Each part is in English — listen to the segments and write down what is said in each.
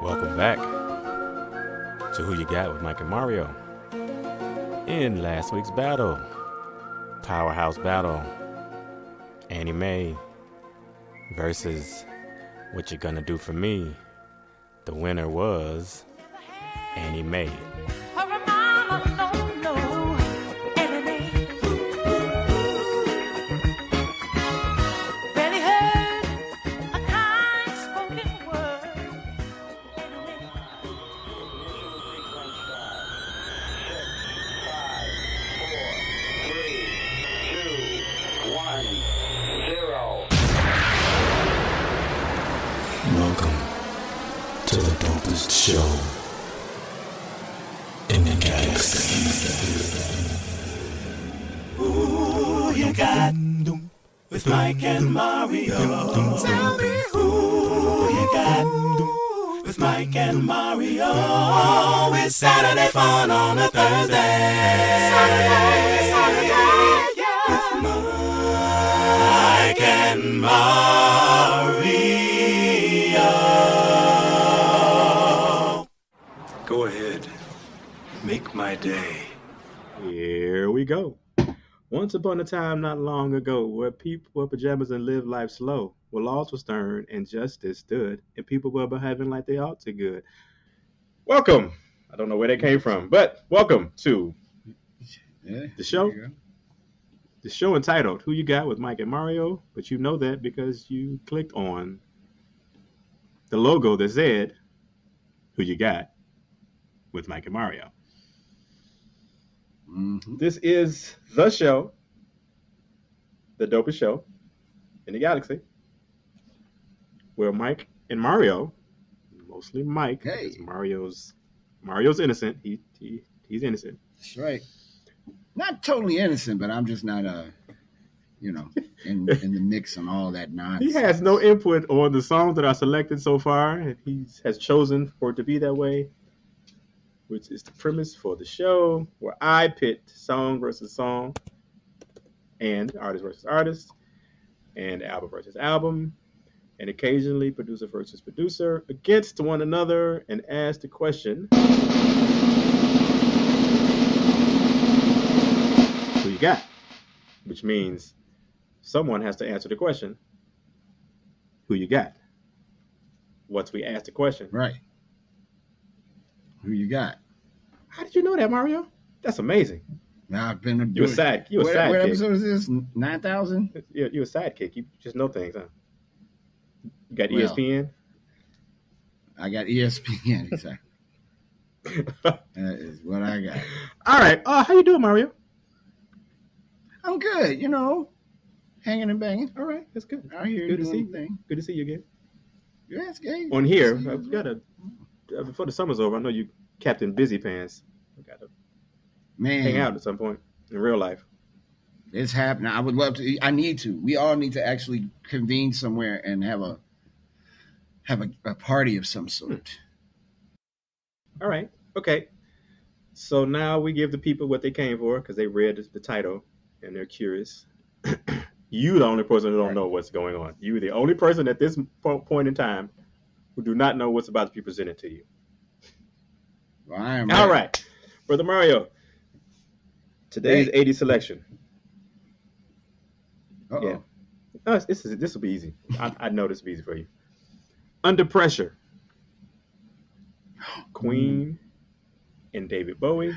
Welcome back to Who You Got with Mike and Mario. In last week's battle, Powerhouse Battle, Annie Mae versus What You Gonna Do For Me. The winner was Annie Mae. Show in the galaxy. Who you got with Mike and Mario? Tell me who you got with Mike and Mario. It's Saturday fun on a Thursday. Saturday, yeah. With Mike and Mario. Go ahead, make my day. Here we go. Once upon a time not long ago, where people wore pajamas and lived life slow, where laws were stern and justice stood, and people were behaving like they ought to good. Welcome. I don't know where that came from, but welcome to the show. The show entitled Who You Got with Mike and Mario, but you know that because you clicked on the logo that said Who You Got with Mike and Mario. Mm-hmm. This is the show, the dopest show in the galaxy, where Mike and Mario, mostly Mike, because Mario's innocent. He's innocent. That's right. Not totally innocent, but I'm just not in the mix and all that nonsense. He has no input on the songs that are selected so far, and he has chosen for it to be that way, which is the premise for the show, where I pit song versus song, and artist versus artist, and album versus album, and occasionally producer versus producer against one another, and ask the question, who you got? Which means someone has to answer the question, who you got? Once we ask the question. Right. Who you got? How did you know that, Mario? That's amazing. Now I've been You're a sidekick. What episode is this? 9,000? You're a sidekick. You just know things, huh? You got ESPN? I got ESPN, exactly. That is what I got. All right. How you doing, Mario? I'm good, hanging and banging. All right, that's good. Out here good to see you. Thing. Good to see you again. Yeah, it's good. On here, I've got before the summer's over, I know you Captain Busy Pants. I got to hang out at some point in real life. It's happening. I would love to. I need to. We all need to actually convene somewhere and have a party of some sort. All right. Okay. So now we give the people what they came for because they read the title and they're curious. You the only person who don't know what's going on. You're the only person at this point in time who do not know what's about to be presented to you. Well, I am all right. Brother Mario, today's 80 selection. Uh-oh. Yeah. No, this will be easy. I know this will be easy for you. Under Pressure. Queen and David Bowie.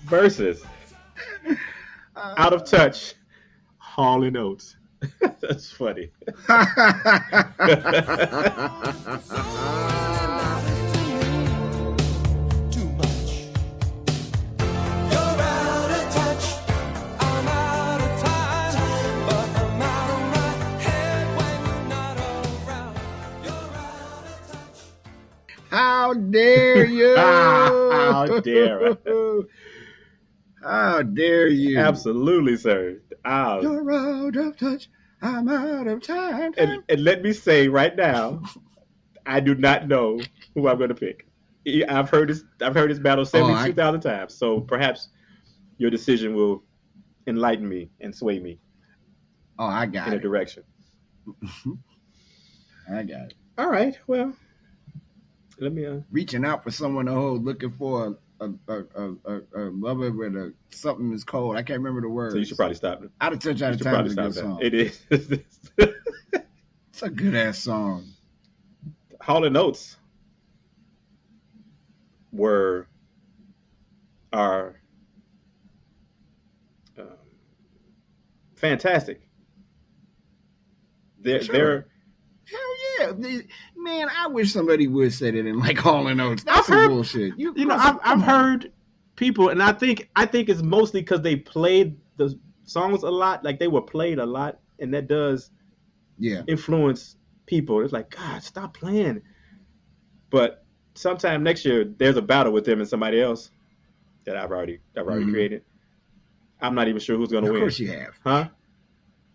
Versus Out of Touch, Hall & Oates. That's funny. How dare you? How dare I? How dare you? Absolutely, sir. You're out of touch. I'm out of time. And let me say right now, I do not know who I'm going to pick. I've heard this battle 72,000 times. So perhaps your decision will enlighten me and sway me. Oh, I got in it. a direction. I got it. All right. Well, let me. Reaching out for someone to hold, looking for a lover with something is cold. I can't remember the words. So you should probably stop it. Out of touch, out of time is a good song. It is. It's a good ass song. Hall & Oates are fantastic. They're hell yeah, man! I wish somebody would say that in like Hall & Oates. That's some bullshit. I've heard people, and I think it's mostly because they played the songs a lot. Like they were played a lot, and that does influence people. It's like, God, stop playing. But sometime next year, there's a battle with them and somebody else that I've already created. I'm not even sure who's going to win. Of course you have. Huh?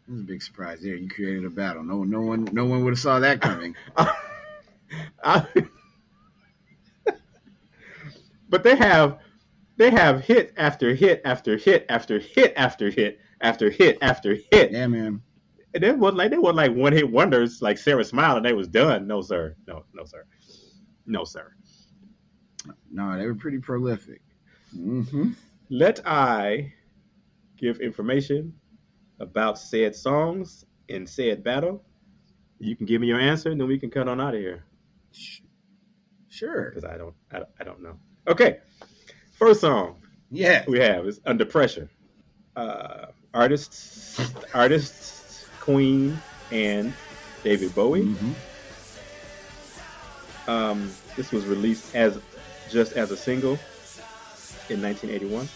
It was a big surprise there. You created a battle. No one would have saw that coming. But they have hit after hit after hit after hit after hit after hit after hit. Yeah, man. And they weren't like one hit wonders like Sarah Smile and they was done. No, sir. No, sir. No, sir. No, they were pretty prolific. Let I give information about said songs in said battle. You can give me your answer, and then we can cut on out of here. Sure. Because I don't know. Okay. First song. Yeah. We have is Under Pressure. Artists Queen and David Bowie. This was released as a single in 1981.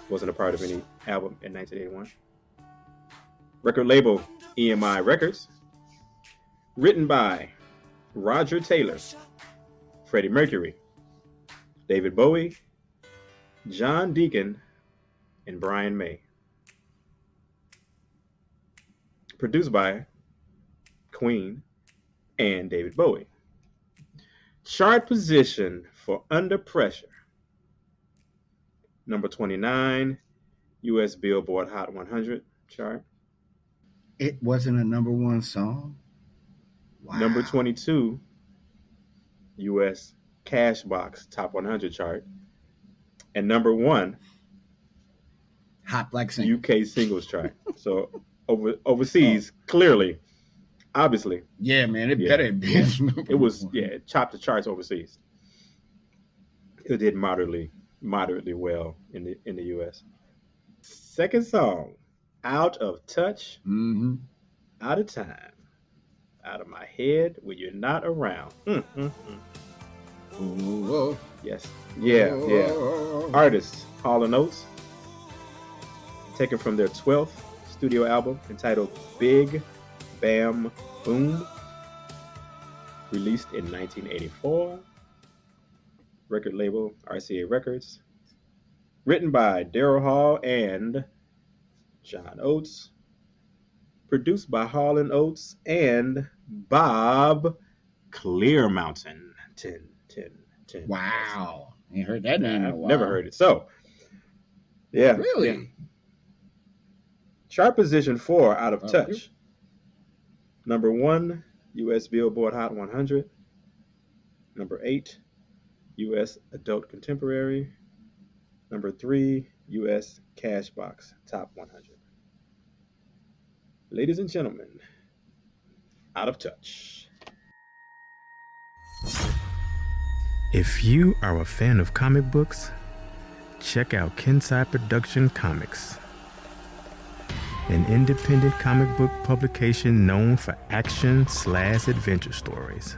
Wasn't a part of any album in 1981. Record label EMI Records. Written by Roger Taylor, Freddie Mercury, David Bowie, John Deacon, and Brian May. Produced by Queen and David Bowie. Chart position for Under Pressure. Number 29, U.S. Billboard Hot 100 chart. It wasn't a number one song? Wow. Number 22, U.S. Cashbox Top 100 chart. And number 1, Hot Black Single. UK Singles chart. So overseas, clearly, obviously. Yeah, man, it better be. It was, it chopped the charts overseas. It did moderately well in the U.S. Second song, Out of Touch, Out of Time, Out of My Head When You're Not Around. Whoa. Yes. Yeah. Artists, Hall & Oates, taken from their 12th studio album entitled Big Bam Boom, released in 1984. Record label RCA Records. Written by Daryl Hall and John Oates. Produced by Hall & Oates and Bob Clearmountain. 10. Wow. Ain't heard that name in a while. Never heard it. So, yeah. Really? Yeah. Chart position 4, Out of Touch. Number 1, U.S. Billboard Hot 100. Number 8, U.S. Adult Contemporary. Number 3, U.S. Cashbox Top 100. Ladies and gentlemen, Out of Touch. If you are a fan of comic books, check out Kensai Production Comics, an independent comic book publication known for action/adventure stories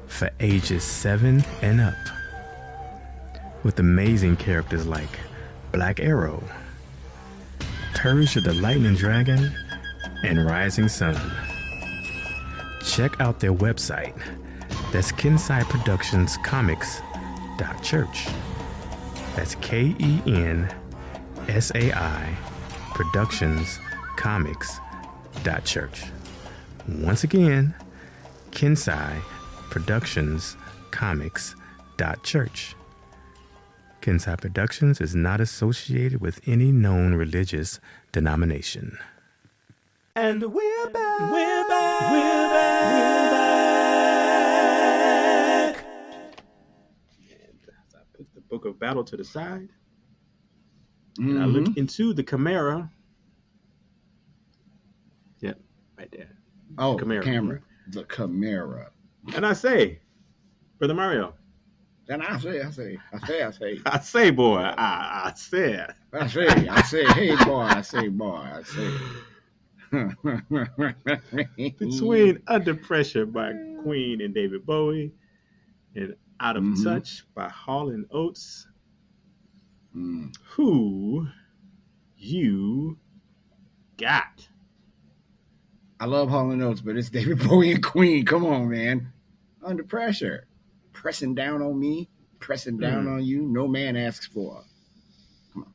for ages 7 and up, with amazing characters like Black Arrow, Courage of the Lightning Dragon, and Rising Sun. Check out their website. That's Kensai Productions Comics.church. That's KENSAI Productions Comics Church. Once again, Kensai Productions Comics Church. Kensai Productions is not associated with any known religious denomination. And we're back. We're back. We're back. And I put the Book of Battle to the side, and I look into the Chimera. Yep, right there. Oh, Chimera. camera. The Chimera. And I say, Brother Mario. And I say. I say, boy. I said. Hey, boy. I say. Between Under Pressure by Queen and David Bowie and Out of Touch by Hall and Oates, who you got? I love Hall and Oates, but it's David Bowie and Queen. Come on, man. Under Pressure. Pressing down on me, pressing down on you. No man asks for. Come on.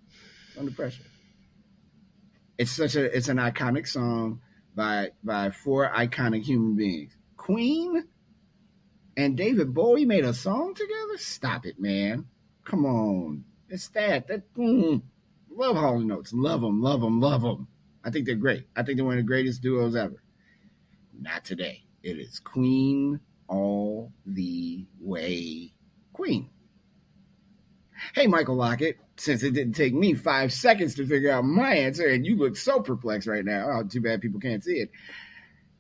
Under Pressure. It's an iconic song by four iconic human beings. Queen and David Bowie made a song together? Stop it, man. Come on. It's that. Love Hall and Oates. Love them. I think they're great. I think they're one of the greatest duos ever. Not today. It is Queen all the way. Queen. Hey, Michael Lockett. Since it didn't take me 5 seconds to figure out my answer, and you look so perplexed right now. Oh, too bad people can't see it.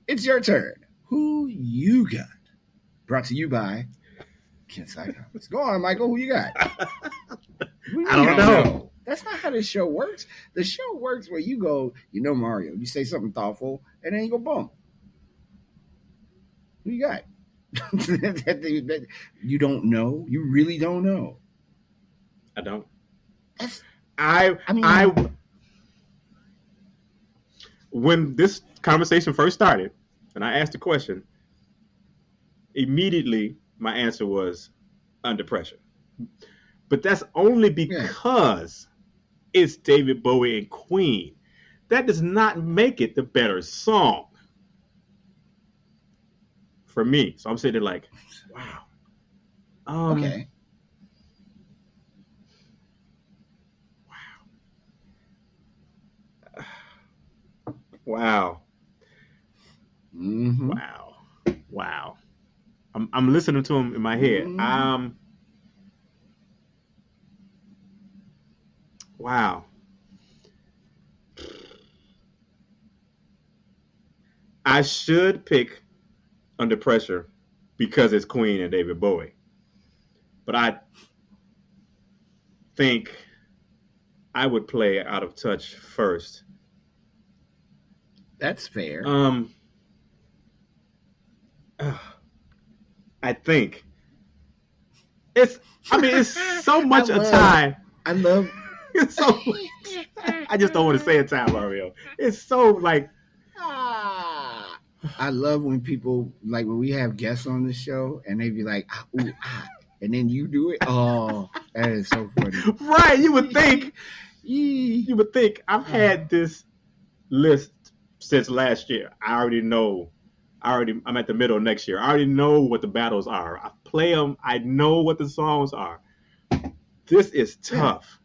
It's your turn. Who you got? Brought to you by Kensai Comics. Go on, Michael. Who you got? I don't know. That's not how this show works. The show works where you go, Mario. You say something thoughtful, and then you go, boom. Who you got? You don't know? You really don't know? I don't. When this conversation first started, and I asked the question, immediately my answer was Under Pressure. But that's only because it's David Bowie and Queen. That does not make it the better song for me. So I'm sitting there like, wow. Okay. Wow. Mm-hmm. Wow. I'm listening to him in my head. Wow. I should pick Under Pressure because it's Queen and David Bowie. But I think I would play Out of Touch first. That's fair. I think it's so much a time. I love It's so I just don't want to say a time, Mario. It's so like I love when people, like when we have guests on the show and they be like, and then you do it. Oh, that is so funny. Right. You would think I've had this list since last year. I'm at the middle of next year. I already know what the battles are. I play them. I know what the songs are. This is tough.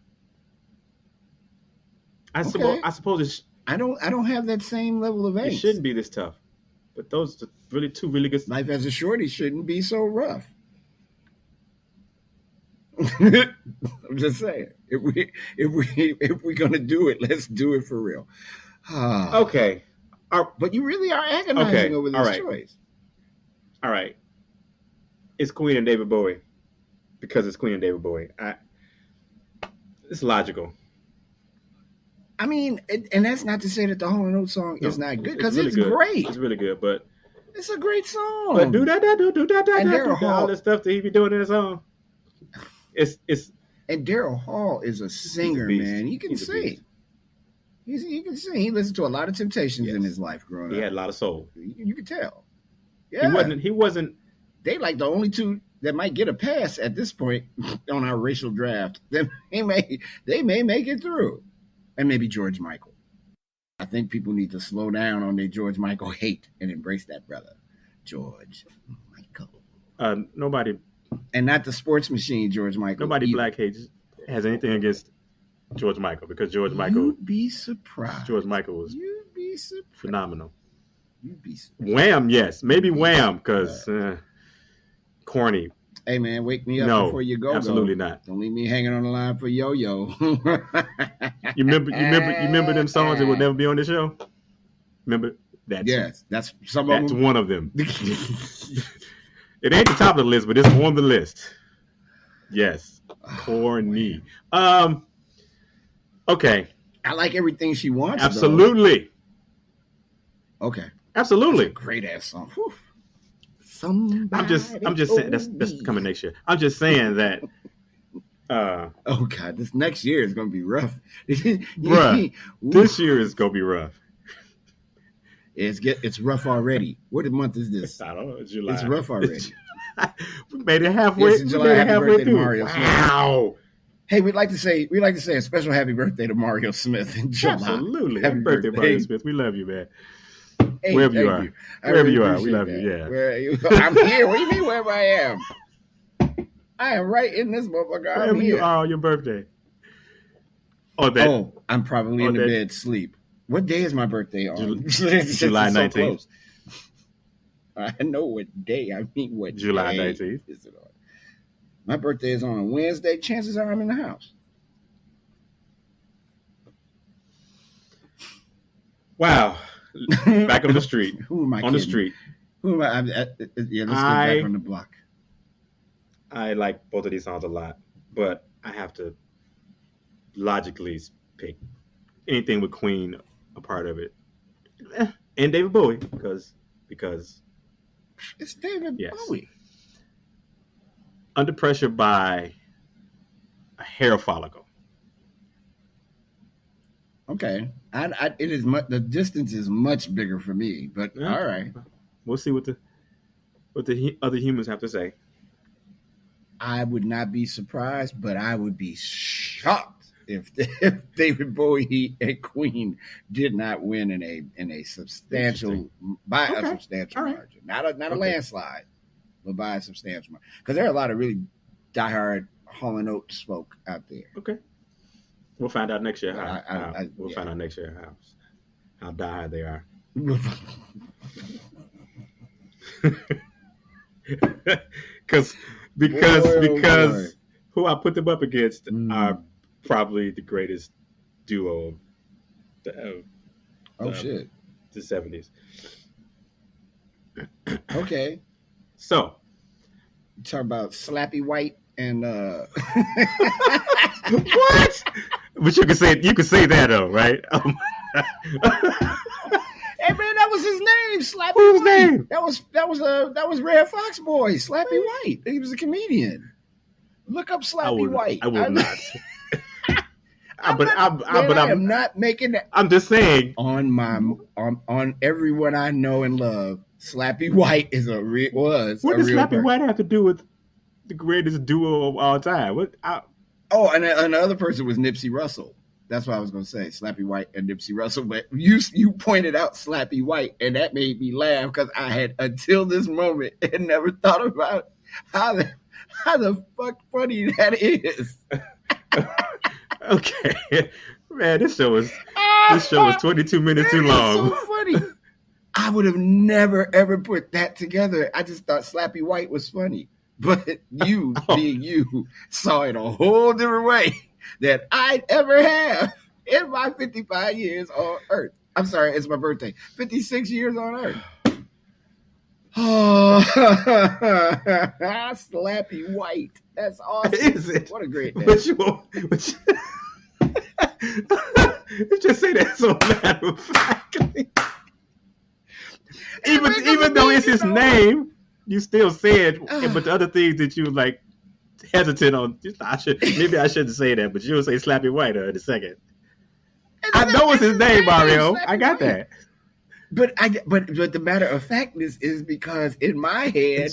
I suppose it's. I don't have that same level of angst. It shouldn't be this tough. But those are really two really good. Life as a shorty shouldn't be so rough. I'm just saying, if we're gonna do it, let's do it for real. Okay. But you really are agonizing over this choice. All right. It's Queen and David Bowie because it's Queen and David Bowie. It's logical. I mean, and that's not to say that the Hall and Oates song is not good, because it's really good. Great. It's really good, but it's a great song. But do that, all the stuff that he be doing in the song. It's and Daryl Hall is a singer, man. He can sing. He can sing. He listened to a lot of Temptations in his life growing up. He had a lot of soul. You can tell. Yeah. He wasn't. They like the only two that might get a pass at this point on our racial draft. They may make it through. And maybe George Michael. I think people need to slow down on their George Michael hate and embrace that brother, George Michael. Nobody, and not the sports machine, George Michael. Nobody either. black hates has anything against George Michael because George Michael. You'd be surprised. George Michael was phenomenal. You'd be surprised. Wham, yes, maybe Wham because corny. Hey man, wake me up before you go. Absolutely not. Don't leave me hanging on the line for Yo-Yo. You remember them songs that would never be on the show? Remember that? Yes, that's some of them. That's one of them. It ain't the top of the list, but it's on the list. Yes, corny. Okay. I like Everything She Wants. Absolutely. Though. Okay. Absolutely. Great ass song. Whew. I'm just saying that's coming next year. I'm just saying that. Oh God, this next year is gonna be rough. Bruh, this year is gonna be rough. It's rough already. What month is this? I don't know. July. It's rough already. We made it halfway. It's July. Happy birthday to Mario Smith. Wow. Hey, we'd like to say a special happy birthday to Mario Smith in July. Absolutely. Happy birthday, Mario Smith. We love you, man. Hey, wherever you are. Wherever you are, we love you. Yeah. I'm here. What do you mean wherever I am? I am right in this motherfucker. Wherever you are on your birthday. I'm probably in the bed asleep. What day is my birthday on? July 19th. So I know what day. I mean what July day 19th. is it on? My birthday is on a Wednesday. Chances are I'm in the house. Wow. Back on the street. Who am I on kidding? The street. Who am I? Let's get back on the block. I like both of these songs a lot, but I have to logically pick anything with Queen a part of it. And David Bowie, because it's David Bowie. Under Pressure by a hair follicle. Okay, it is much. The distance is much bigger for me, but all right. We'll see what the other humans have to say. I would not be surprised, but I would be shocked if David Bowie and Queen did not win in a substantial substantial margin, not a landslide, but by a substantial margin. Because there are a lot of really diehard Hall & Oates folk out there. Okay. We'll find out next year We'll find out next year how diehard they are. Because who I put them up against are probably the greatest duo of shit, the 70s. Okay. So you talk about Slappy White and what? But you can say that though, right? Hey man, that was his name, Slappy Who's White. name? That was Red Fox Boy, Slappy White. He was a comedian. Look up Slappy White. I will not. I am not making that. I'm just saying. On everyone I know and love, Slappy White is was. What does Slappy White have to do with the greatest duo of all time? And the other person was Nipsey Russell. That's what I was going to say, Slappy White and Nipsey Russell. But you pointed out Slappy White, and that made me laugh because I had, until this moment, had never thought about how the fuck funny that is. Okay, man, this show was 22 minutes too long. So funny. I would have never ever put that together. I just thought Slappy White was funny, but you, being you, saw it a whole different way that I'd ever have in my 55 years on Earth. I'm sorry, it's my birthday. 56 years on Earth. Oh, Slappy White. That's awesome. Is it? What a great day. But you just say that so matter of factly. Even though it's his name, you still said, but the other things that you like hesitant on, maybe I shouldn't say that, but you'll say Slappy White in a second. I know it's his name, Mario. I got that. But the matter of factness is because in my head,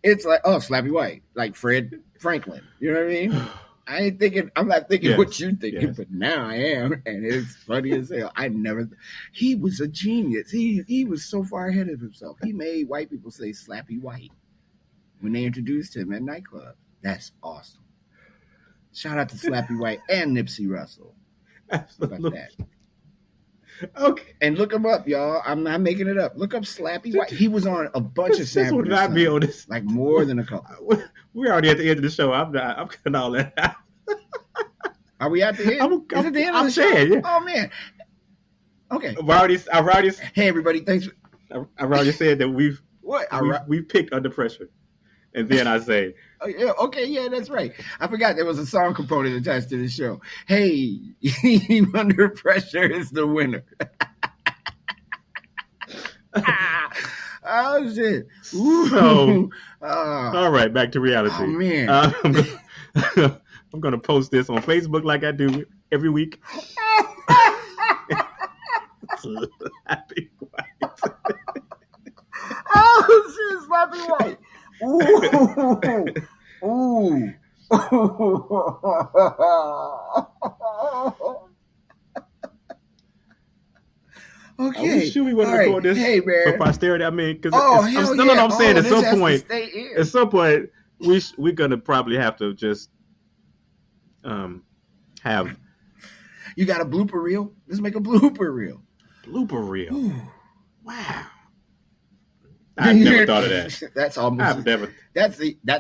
it's like, Slappy White, like Fred Franklin. You know what I mean? I ain't thinking. I'm not thinking Yes, what you're thinking, yes. but now I am, and it's funny as hell. I never. He was a genius. He was so far ahead of himself. He made white people say "Slappy White" when they introduced him at nightclubs. That's awesome. Shout out to Slappy White and Nipsey Russell. How about Absolutely. that? Okay. And look him up, y'all. I'm not making it up. Look up Slappy White. He was on a bunch of This samples. would not be on this. Like more than a couple. We're already at the end of the show. I'm cutting all that out. Are we at the end? Is it the end of I'm the show? saying, yeah. Oh man. Okay. I've already Hey everybody, thanks. I've already said that we've What? All right. picked Under Pressure. And then I say, Oh, yeah, okay, yeah, that's right. I forgot there was a song component attached to the show. Hey, Under Pressure is the winner. Oh shit! Ooh. So, all right, back to reality. Oh man. I'm gonna post this on Facebook like I do every week. Slappy White. Oh shit, Slappy White. Ooh. Okay. Are we sure we want to All right. record this Hey, man. for posterity? I mean, because Oh, hell no, yeah. I'm saying Oh, at this some has to point, stay in. at some point, we're gonna probably have to just have You got a blooper reel? Let's make a blooper reel. blooper reel. Ooh. Wow. I've never thought of that. That's almost. I've never That's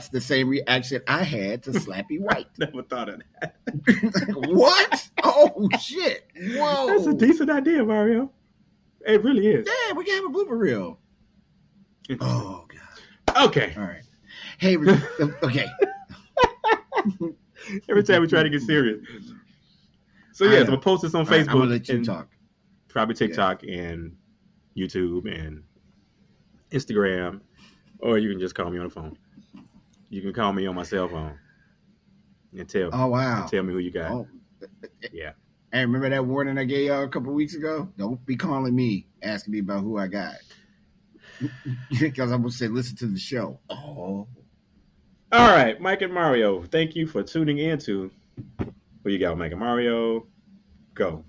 the same reaction I had to Slappy White. never thought of that. What? Oh shit! Whoa! That's a decent idea, Mario. It really is. Yeah, we can have a blooper reel. Oh god. Okay. All right. Hey. Okay. Every time we try to get serious. So I yes, know. I'm gonna post this on All right, Facebook I'm gonna let you and talk. probably TikTok and YouTube and Instagram, or you can just call me on the phone. You can call me on my cell phone and tell Oh wow. me who you got. Oh. Yeah. Hey, remember that warning I gave y'all a couple weeks ago? Don't be calling me asking me about who I got. Because I'm gonna say listen to the show. Oh. All right, Mike and Mario. Thank you for tuning in to Who You Got with Mike and Mario. Go.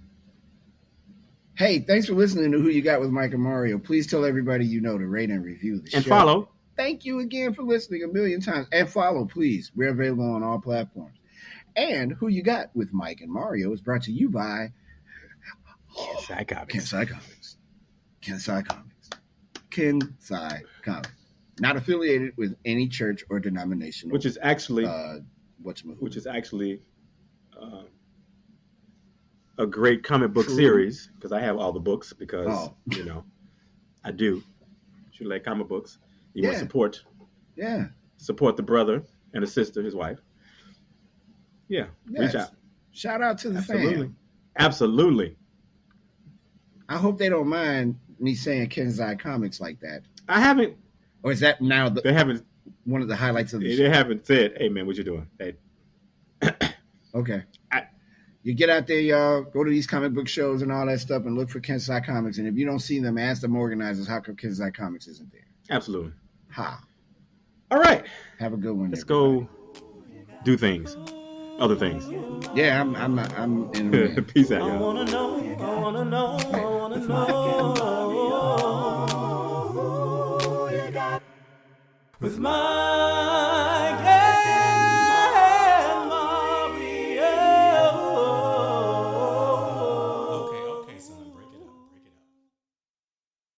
Hey, thanks for listening to Who You Got with Mike and Mario. Please tell everybody you know to rate and review the show. And follow. Thank you again for listening a million times. And follow, please. We're available on all platforms. And Who You Got with Mike and Mario is brought to you by Kensai Comics. Kensai Comics. Kensai Comics. Kensai Comics. Not affiliated with any church or denomination. Which is actually a great comic book series, because I have all the books, because I do. You like comic books. You want to support the brother and the sister, his wife. Yeah, Yes. reach out. Shout out to the fam. Absolutely. I hope they don't mind me saying Kensai Comics like that. I haven't. Or is that now They haven't. one of the highlights of the They show? haven't said, "Hey man, what you doing?" Hey. Okay. You get out there, y'all. Go to these comic book shows and all that stuff, and look for Kensai Comics. And if you don't see them, ask them organizers how come Kensai Comics isn't there. Absolutely. Ha. All right. Have a good one. Let's everybody. go do things. Other things. Yeah, I'm in the mood. Peace out, I y'all. wanna know, I wanna know, I wanna With know. With my